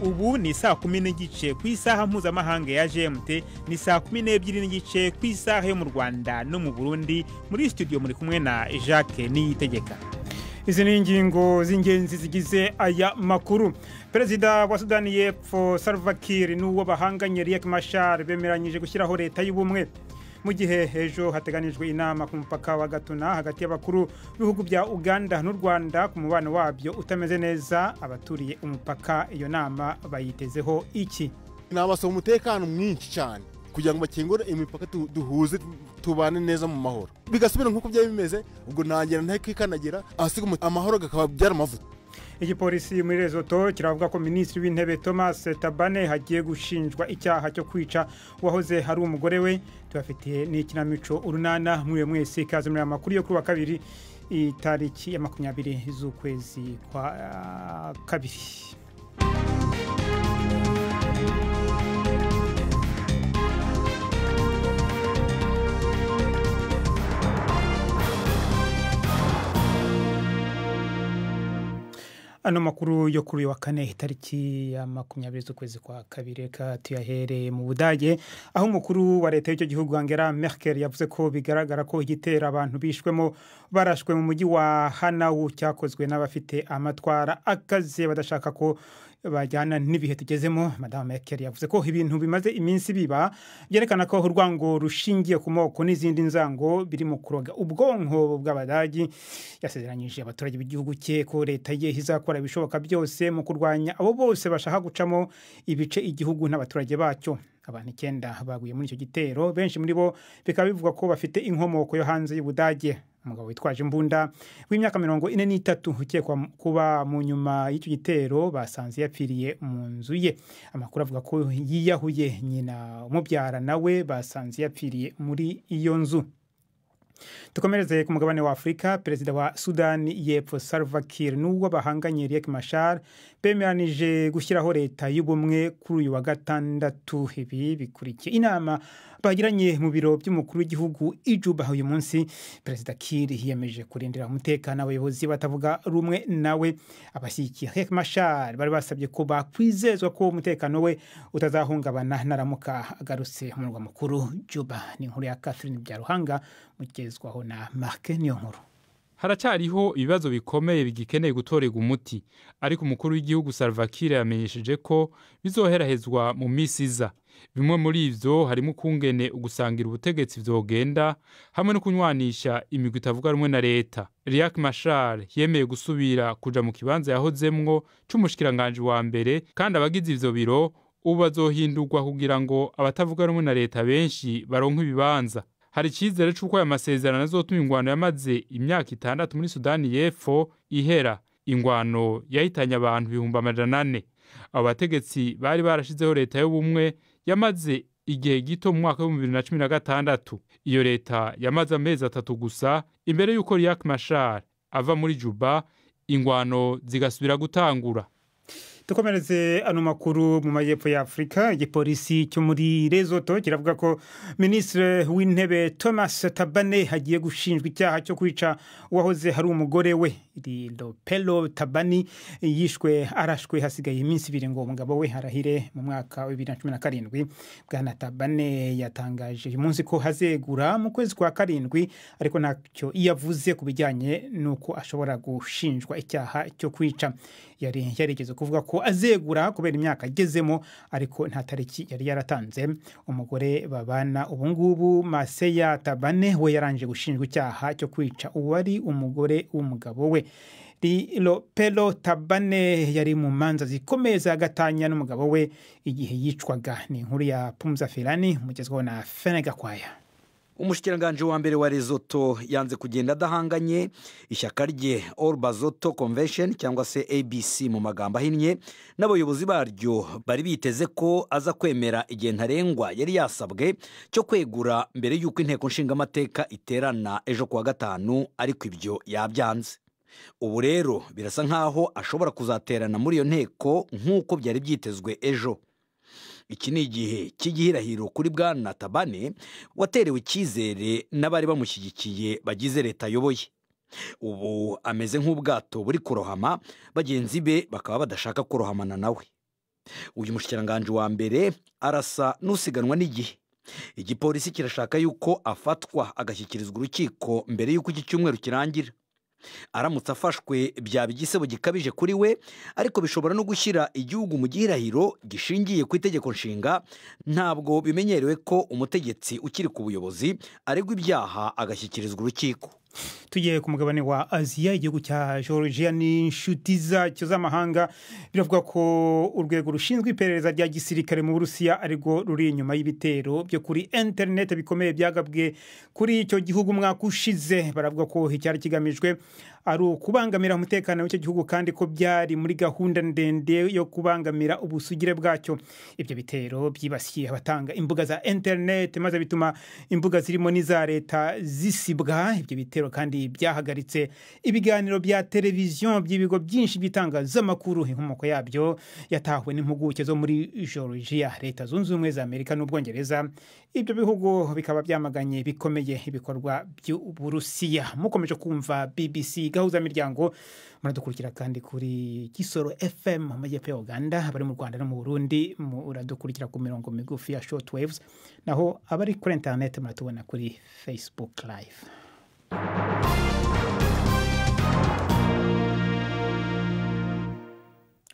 ubu ni saa 10 n'igice ku isaha mpuzamahanga ya GMT, ni saa 12 n'igice ku isaha yo mu Rwanda no mu Burundi. Muri studio muri kumwe na Jacques Niyitegeka. Izi ni ingingo z'ingenzi zigize aya makuru. Perezida wa Sudani y'Epfo Salva Kiir n'uwo bahanganye Riek Machar bemeranyije gushyiraho leta y'ubumwe. Mu gihe ejo hateganijwe inama ku mupaka wa Gatuna hagati y'abakuru b'ibihugu bya Uganda n'u Rwanda ku mubano wabyo utameze neza, abaturiye umupaka iyo nama bayitezeho iki? Nabasaba umutekano mwinshi cyane kugira ngo bakingure imipaka duhuze tubane neza mu mahoro, bigasubira nkuko byari bimeze. Ubwo nangera ntakikanagira ahasiga amahoro gakaba byaramavuta. Igipolisi muri Lesotho kiravuga ko Minisitiri w'Intebe Thomas Tabane hagiye gushinjwa icyaha cyo kwica wahoze hari umugore we. Tubafitiye n'ikinamico urunana muri mwese ikaze muri amakuru yo kuwa kabiri itariki ya 20 z'ukwezi kwa kabiri. Ano makuru yo kuri wa kane itariki ya 20 z'ukwezi kwa kabiri ka tuyahere mu Budage, aho umukuru wa leta y'icyo gihugu Angela Merkel yavuze ko bigaragara ko igitera abantu bishwemo barashwe mu mujyi wa Hanau cyakozwe n'abafite amatwara akaze badashaka ko bajyana n'ibihe tugezemo. Madame Merkel yavuze ko ibintu bimaze iminsi biba byerekana ko urwango rushingiye ku moko n'izindi nzango biri mu kuroga ubwonko bw'Abadagi. Yasezeranyije abaturage b'igihugu cye ko leta ye izakora ibishoboka byose mu kurwanya abo bose bashaka gucamo ibice igihugu n'abaturage bacyo. Abantu 9 baguye muri icyo gitero, benshi muri bo bikaba bivuga ko bafite inkomoko yo hanze y'Ubudage. Umugabo witwaje imbunda w'imyaka 43 ukekwa kuba mu nyuma y'icyo gitero basanze yapfiriye mu nzu ye. Amakuru avuga ko yiyahuye, nyina umubyara nawe basanze yapfiriye muri iyo nzu. Tukomereze ku mugabane wa Afrika. Perezida wa Sudani y'Epfo Salva Kiir n'uwo bahanganye Riek Machar bemeranije gushyiraho leta y'ubumwe kuri uyu wa gatandatu. Ibi bikurikiye inama bagiranye mu biro by'umukuru w'igihugu Ijuba uyu munsi. Perezida Kiir yiyemeje kurindira umutekano abayobozi batavuga rumwe nawe. Abashyigikiye Riek Machar bari basabye ko bakwizezwa ko umutekano we utazahungabana naramuka agarutse mu murwa mukuru Juba. Ni inkuru ya Catherine Byaruhanga mugezwaho na Mark Niyonkuru. Haracyariho ibibazo bikomeye bigikeneye gutorega umuti, ariko umukuru w'igihugu Salva Kiir yamenyesheje ko bizoherahezwa mu misi iza. Bimwe muri ivyo harimo kungene ugusangira ubutegetsi vyogenda hamwe no kunywanisha imigwi itavuga rumwe na leta. Riek Machar yemeye gusubira kuja mu kibanza yahozemwo c'umushikiranganje wa mbere, kandi abagize ivyo biro ubu bazohindurwa kugira ngo abatavuga rumwe na leta benshi baronke ibibanza. Hari icyizere c'uko aya masezerano azotuma ingwano yamaze imyaka 6 muri Sudani y'Epfo ihera. Ingwano yahitanye abantu 400,000. Abo bategetsi bari barashizeho leta y'ubumwe yamaze igihe gito mu mwaka wa 2016. Iyo leta yamaze amezi 3 gusa imbere y'uko Riek Machar ava muri Juba, ingwano zigasubira gutangura. Tukomereze ano makuru mu majyepfo ya Afrika. Igipolisi cyo muri Lesotho kiravuga ko Minisitiri w'Intebe Thomas Tabane hagiye gushinjwa icyaha cyo kwica uwahoze hari umugore we. Urupfu Tabani yishwe arashwe hasigaye iminsi 2 ngo umugabo we harahire mu mwaka wa 2017. Bwana Tabane yatangaje uyu munsi ko hazegura mu kwezi kwa 7, ariko ntacyo yavuze kubijyanye nuko ashobora gushinjwa icyaha cyo kwica. Yari yarigeze kuvuga ko azegura kubera imyaka agezemo, ariko nta tariki yari yaratanze. Umugore babana ubu ngubu Maseya Tabane we yaranje gushinjwa icyaha cyo kwica uwari umugore w'umugabo we. Urupfu Tabane yari mu manza zikomeye zagatanya n'umugabo we igihe yicwaga. Ni inkuru ya Pumza Filani mugezweho na Fenega Kwaya. Umushikiranganje wa mbere wa Lesotho yanze kugenda adahanganye ishyaka rye All Basotho Convention cyangwa se ABC mu magambo ahinnye, n'abayobozi baryo bari biteze ko aza kwemera igihe ntarengwa yari yasabwe cyo kwegura mbere y'uko inteko nshingamateka iterana ejo kuwa 5, ariko ibyo yabyanze. Ubu rero birasa nkaho ashobora kuzaterana muri iyo nteko nk'uko byari byitezwe ejo. Iki ni igihe cy'igihirahiro kuri Bwana Tabane waterewe icyizere n'abari bamushyigikiye bagize leta ayoboye. Ubu ameze nk'ubwato buri kurohama, bagenzi be bakaba badashaka kurohamana nawe. uyu mushikiranganji wa mbere arasa n'usiganwa n'igihe. Igipolisi kirashaka yuko afatwa agashyikirizwa urukiko mbere y'uko iki cyumweru kirangira. Aramutse afashwe byaba igisebo gikabije kuri we, ariko bishobora no gushyira igihugu mu gihirahiro gishingiye ku itegeko nshinga. Ntabwo bimenyerewe ko umutegetsi ukiri ku buyobozi aregwa ibyaha agashyikirizwa urukiko. Tugiye ku mugabane wa Aziya, igihugu cya Georgia n'inshuti zacyo z'amahanga biravuga ko urwego rushinzwe iperereza rya gisirikare mu Burusiya ariko ruri inyuma y'ibitero byo kuri internet bikomeye byagabwe kuri icyo gihugu mwaka ushize. Baravuga ko icyari kigamijwe ari ukubangamira umutekano w'icyo gihugu kandi ko byari muri gahunda ndende yo kubangamira ubusugire bwacyo. Ibyo bitero byibasiye abatanga imbuga za internet maze bituma imbuga zirimo n'iza leta zisibwa. Ibyo bitero kandi byahagaritse ibiganiro bya televiziyo by'ibigo byinshi bitangazamakuru. Inkomoko yabyo yatahuwe n'impuguke zo muri Georgia, Leta Zunze Ubumwe za Amerika n'Ubwongereza. Ibyo bihugu bikaba byamaganye bikomeye ibikorwa by'Uburusiya. Mukomeje kumva BBC gahuza miryango, muradukurikira kandi kuri Kisoro FM mu majyepfo ya Uganda, abari mu Rwanda no mu Burundi muradukurikira ku mirongo migufi ya shortwaves, naho abari kuri internet muratubona kuri Facebook live.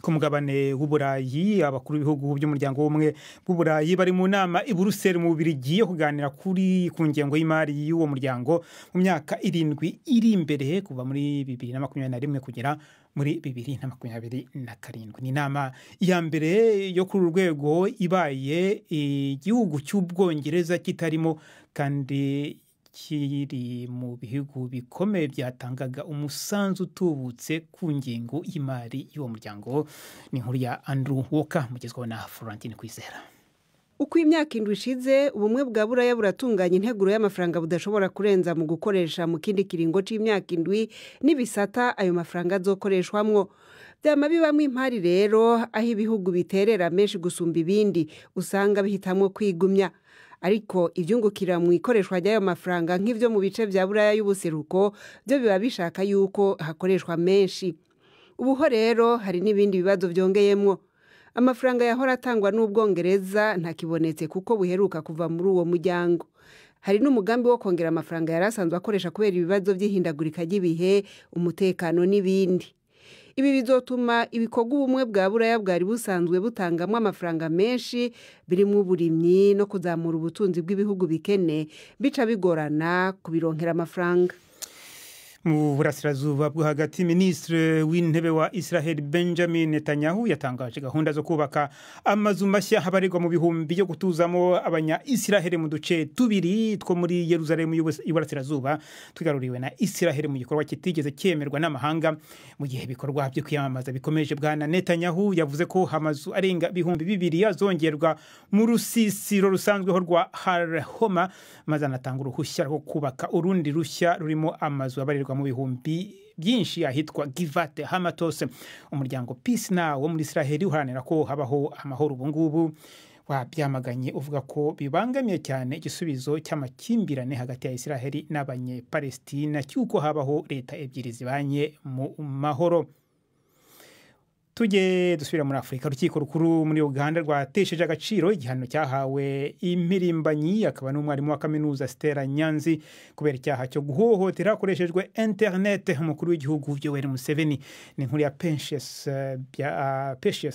Ku mugabane w'Uburayi, abakuru b'ibihugu by'umuryango w'ubumwe bw'Uburayi bari mu nama i Buruseli mu Bubiligi yo kuganira kuri ku ngengo y'imari y'uwo muryango mu myaka 7 iri imbere kuva muri 2021 kugera muri 2027. Ni inama ya mbere yo kuri urwego ibaye igihugu cy'Ubwongereza kitarimo kandi kiri mu bihugu bikomeye byatangaga umusanzu utubutse ku ngingo y'imari y'uwo muryango. Ni inkuru ya Andrew Walker mugezweho na Florentine Kwizera. Uko imyaka 7 ishize, ubumwe bwa Buraya buratunganya integuro y'amafaranga budashobora kurenza mu gukoresha mu kindi kiringo c'imyaka 7 n'ibisata ayo mafaranga azokoreshwamwo. Byama bibamwe impari rero aho ibihugu biterera menshi gusumba ibindi usanga bihitamwo kwigumya. Ariko ibyungukira mu ikoreshwa ry'ayo mafaranga nk'ivyo mu bice bya Buraya y'ubuseruko byo biba bishaka yuko hakoreshwa menshi. Ubuho rero hari n'ibindi bibazo byongeyemwo. Amafaranga yahora atangwa n'Ubwongereza ntakibonetse kuko buheruka kuva muri uwo muryango. Hari n'umugambi wo kongera amafaranga yarasanzwe akoresha kubera ibibazo by'ihindagurika ry'ibihe, umutekano n'ibindi. Ibi bizotuma ibikorwa ubumwe bwa Buraya bwari busanzwe butangamwe amafaranga menshi birimo uburimyi no kuzamura ubutunzi bw'ibihugu bikene bica bigorana kubironkera amafaranga. Mu burasirazuba bwo hagati, Minisitiri w'intebe wa Israel Benjamin Netanyahu yatangaje gahunda zo kubaka amazu mashya habarirwa mu bihumbi yo gutuzamo abanya-Israel mu duce tubiri two muri Yerusalemu y'Iburasirazuba tugaruriwe na Israel mu gikorwa kitigeze cyemerwa n'amahanga. Mu gihe bikorwa byo kwiyamamaza bikomeje, bwana Netanyahu yavuze ko amazu arenga ibihumbi 2 azongerwa mu rusisiro rusanzweho rwa Har Homa, maze anatanga uruhushya rwo kubaka urundi rushya rurimo amazu abarirwa mu bihumbi byinshi ahitwa Givat Hamatos. Umuryango Peace Now wo muri Israel uharanira ko habaho amahoro ubu ngubu wabyamaganye uvuga ko bibangamiye cyane igisubizo cy'amakimbirane hagati ya Israel n'abanye-Palestina cyuko habaho leta ebyiri zibanye mu mahoro. Tujye dusubira muri Afrika. Urukiko rukuru muri Uganda rwatesheje agaciro igihano cyahawe impirimbanyi akaba n'umwarimu wa kaminuza Stella Nyanzi kubera icyaha cyo guhohotera hakoreshejwe internet umukuru w'igihugu Yoweri Museveni. Ni inkuru ya Precious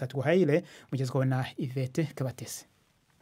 Atwahaile mugezweho na Yvette Kabatesi.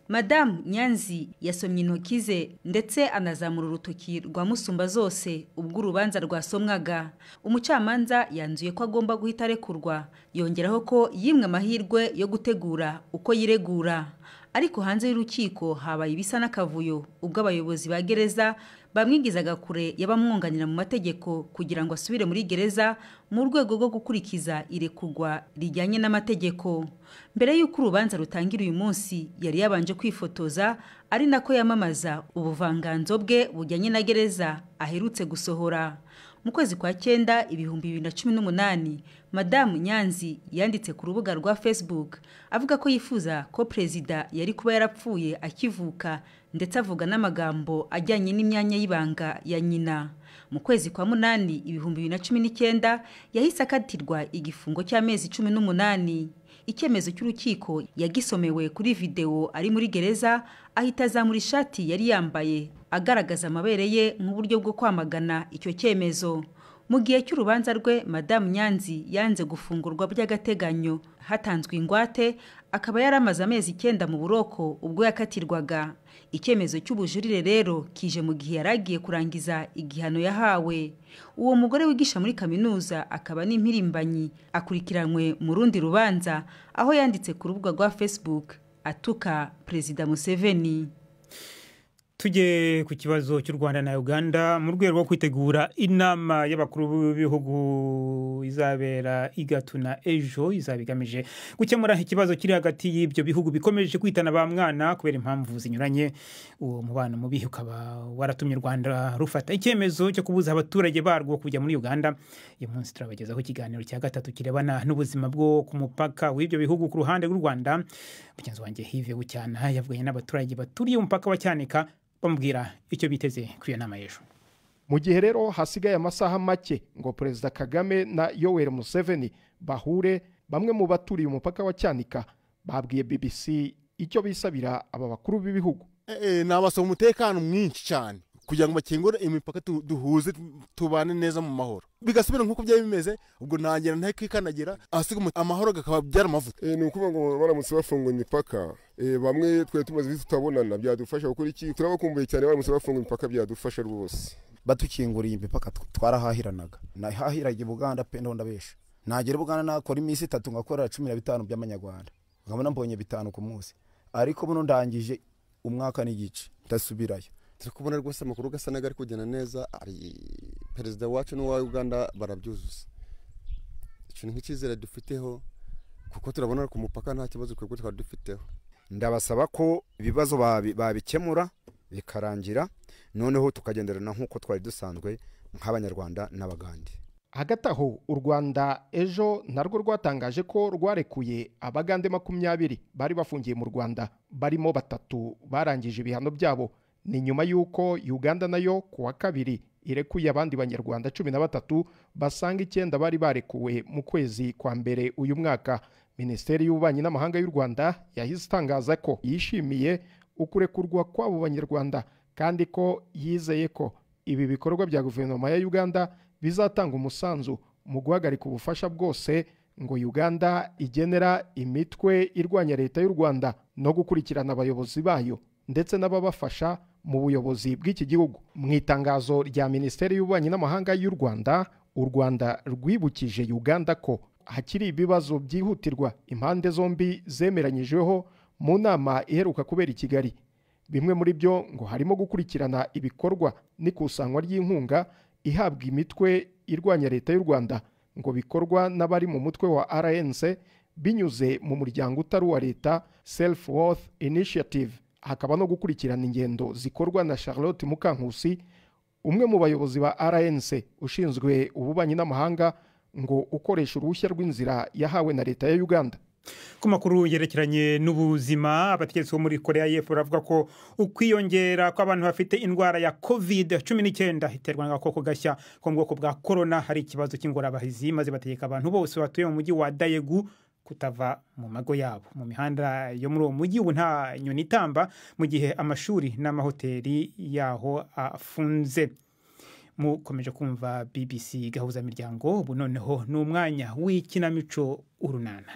Madame Nyanzi yasomye intoki ze ndetse anazamura urutoki rwa musumba zose ubwo urubanza rwasomwaga. Umucamanza yanzuye ko agomba guhita arekurwa, yongeraho ko yimwe amahirwe yo gutegura uko yiregura. Ariko hanze y'urukiko habaye ibisa n'akavuyo ubwo abayobozi ba gereza bamwigizaga kure y'abamwunganira mu mategeko kugira ngo asubire muri gereza mu rwego rwo gukurikiza irekurwa rijyanye n'amategeko. Mbere y'uko urubanza rutangira uyu munsi yari yabanje kwifotoza, ari nako yamamaza ubuvanganzo bwe bujyanye na gereza aherutse gusohora. Mu kwezi kwa 9 2018, Madame Nyanzi yanditse ku rubuga rwa Facebook avuga ko yifuza ko perezida yari kuba yarapfuye akivuka, ndetse avuga n'amagambo ajyanye n'imyanya y'ibanga ya nyina. mu kwezi kwa munani 2019 yahise akatirwa igifungo cy'amezi 18. Icyemezo cy'urukiko yagisomewe kuri video ari muri gereza, ahita azamura ishati yari yambaye agaragaza amabere ye nk'uburyo bwo kwamagana icyo cyemezo. Mu gihe cy'urubanza rwe, Madame Nyanzi yanze gufungurwa by'agateganyo hatanzwe ingwate, akaba yaramaze amezi 9 mu buroko ubwo yakatirwaga. Icyemezo cy'ubujurire rero kije mu gihe yaragiye kurangiza igihano yahawe. Uwo mugore wigisha muri kaminuza akaba n'impirimbanyi akurikiranwe mu rundi rubanza, aho yanditse ku rubuga rwa Facebook atuka Perezida Museveni. Tujye ku kibazo cy'u Rwanda na Uganda mu rwego rwo kwitegura inama y'abakuru b'ibihugu izabera igatuna ejo, izabigamije gukemura ikibazo kiri hagati y'ibyo bihugu bikomeje kwitana ba mwana kubera impamvu zinyuranye. Uwo mubano mubi ukaba waratumye u Rwanda rufata icyemezo cyo kubuza abaturage barwo kujya muri Uganda. Uyu munsi turabagezaho ikiganiro cya gatatu kirebana n'ubuzima bwo ku mupaka w'ibyo bihugu ku ruhande rw'u Rwanda. Mugenzi wanjye Hive Bucyana yavuganye n'abaturage baturiye umupaka wa Cyanika bamubwira icyo biteze kuri iyo nama y'ejo. Mu gihe rero hasigaye amasaha make ngo Perezida Kagame na Yoweri Museveni bahure, bamwe mu baturiye umupaka wa Cyanika babwiye BBC icyo bisabira aba bakuru b'ibihugu. Nabasaba umutekano mwinshi cyane kugira ngo bakingure imipaka duhuze tubane neza mu mahoro, bigasubira nk'uko byari bimeze. Ubwo ntangira ntakikanagira asiga amahoro gakaba byaramavuta. Ni ukuvuga ngo baramutse bafunga imipaka, bamwe twe tumaze tutabonana byadufasha gukora iki. Turabakumbuye cyane, baramutse bafunga imipaka byadufasha rwose. Batukinguriye imipaka twarahahiranaga, nahahiraga Buganda pe ndabesha, nagera Buganda nakora iminsi 3 ngakora 15 by'amanyarwanda, nkabona mbonye 5 ku munsi, ariko buno ndangije umwaka n'igice ndasubirayo. Turi kubona rwose amakuru gasa naga ari kugenda neza. Ari perezida wacu n'uwa Uganda barabyuzuza. Ikintu nk'ikizere dufiteho kuko turabona ku mupaka nta kibazo twebwe twari dufiteho. Ndabasaba ko ibibazo babikemura bikarangira, noneho tukagenderana nk'uko twari dusanzwe nk'abanyarwanda n'abagande. Hagati aho u Rwanda ejo narwo rwatangaje ko rwarekuye abagande 20 bari bafungiye mu Rwanda, barimo 3 barangije ibihano byabo. Ni nyuma yuko Uganda nayo kuwa kabiri irekuye abandi banyarwanda 13 basanga 9 bari barekuwe mu kwezi kwa mbere uyu mwaka. Minisiteri y'Ububanyi n'Amahanga y'u Rwanda yahise itangaza ko yishimiye ukurekurwa kw'abo banyarwanda, kandi ko yizeye ko ibi bikorwa bya guverinoma ya Uganda bizatanga umusanzu mu guhagarika ubufasha bwose ngo Uganda igenera imitwe irwanya leta y'u Rwanda no gukurikirana abayobozi bayo ndetse n'ababafasha mu buyobozi bw'iki gihugu. Mu itangazo rya Minisiteri y'Ububanyi n'Amahanga y'u Rwanda, u Rwanda rwibukije Uganda ko hakiri ibibazo byihutirwa impande zombi zemeranyijweho mu nama iheruka kubera i Kigali. Bimwe muri byo ngo harimo gukurikirana ibikorwa n'ikusanywa ry'inkunga ihabwa imitwe irwanya leta y'u Rwanda ngo bikorwa n'abari mu mutwe wa RNC binyuze mu muryango utari wa leta Self Worth Initiative. Hakaba no gukurikirana ingendo zikorwa na Charlotte Mukankusi, umwe mu bayobozi ba RNC ushinzwe ububanyi n'amahanga, ngo ukoresha uruhushya rw'inzira yahawe na leta ya Uganda. Ku makuru yerekeranye n'ubuzima, abategetsi bo muri Korea y'Epfo bavuga ko ukwiyongera kw'abantu bafite indwara ya COVID-19 iterwa n'agakoko gashya ko mu bwoko bwa corona hari ikibazo cy'ingorabahizi, maze bategeka abantu bose batuye mu mujyi wa Daegu kutava mu mago yabo. Mu mihanda yo muri uwo mujyi ubu nta nyoni itamba, mu gihe amashuri n'amahoteli yaho afunze. Mukomeje kumva BBC gahuza miryango. Ubu noneho n'umwanya w'ikinamico Urunana.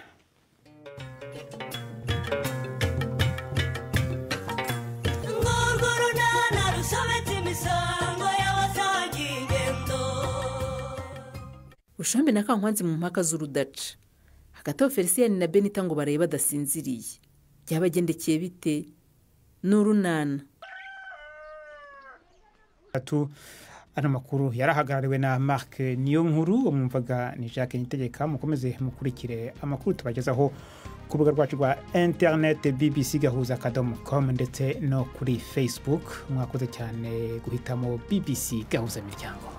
Ushambe na Kankwanzi mu mpaka z'urudaca. Hagati aho Felicien na Benita ngo baraye badasinziriye. Byabagendekeye bite? N'Urunana. Ano makuru yarahagarariwe na Mark Niyonkuru, umumvaga ni Jacques Nitegeka. Mukomeze mukurikire amakuru tubagezaho ku rubuga rwacu rwa internet bbc.gahuza.com ndetse no kuri Facebook. Mwakoze cyane guhitamo BBC Gahuza Miryango.